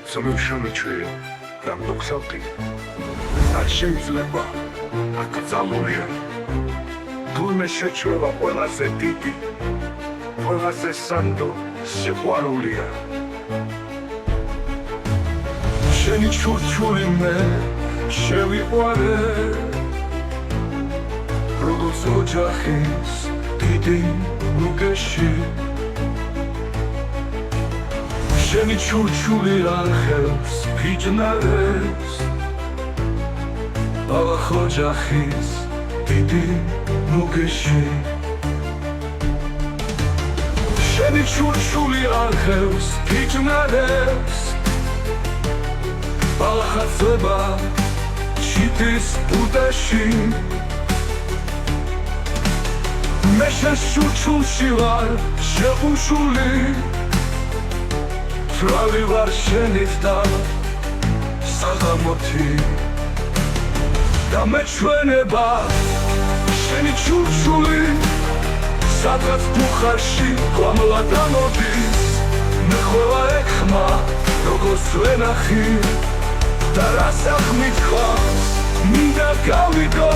Somewhere ramdok something. Ar შეიძლება აკრძალულია. თურმე შეჩვევა ყველაზე დიდი, ყველაზე სანდო სიყვარულია. შენი ჩურჩული მე შევიყვარე, როგორც ოჯახის დიდი ლუგეში. შენი ჩურჩული არ ხელს ფიჯნარებს, ბალახ ოჯახის დიდი ლუგეში. შენი ჩურჩული არ ხელს ფიჯნარებს, ბალახაცება ჩიტის ბუდეში. მე შენ ჩურჩულში ვარ შეღუშული, თვალი ვარ შენით და საღამოთი და მეჩვენება შენი ჩურჩული, სადღაც ბუხარში კვამლა დამოდის. მე ყველა ეხმა როგორც ვენახი და რას აღმითხვას, მინდა გავიგო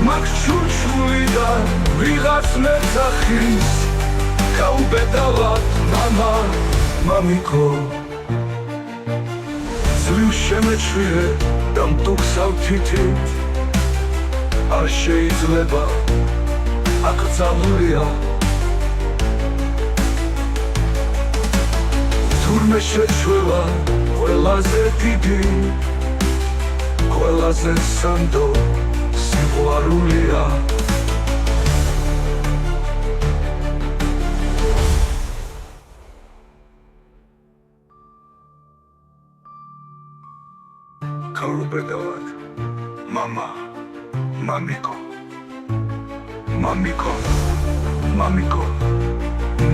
მაგ ჩურჩულიდან ვიღაც მეცახის. გაუბედავად მამა მამიკო, ძლივ შემეჩვიე და მტუქსავ თითით, არ შეიძლება აკრძალულია. თურმე შეჩვევა ყველაზე დიდი, ყველაზე სანდო სიყვარულია. გაუბედავად მამა მამიკო, მამიკო, მამიკო,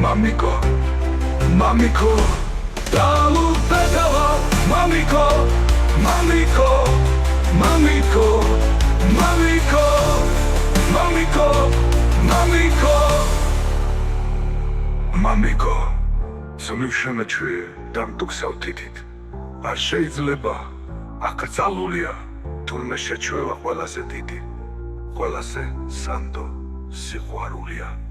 მამიკო, მამიკო, გაუბედავად მამიკო, მამიკო, მამიკო, მამიკო, მამიკო, მამიკო, მამიკო. სულ შემეჩვიე და მტუქსავ თითით, არ შეიძლება აკრძალულია. თურმე შეჩვევა ყველაზე დიდი, ყველაზე სანდო სიყვარულია.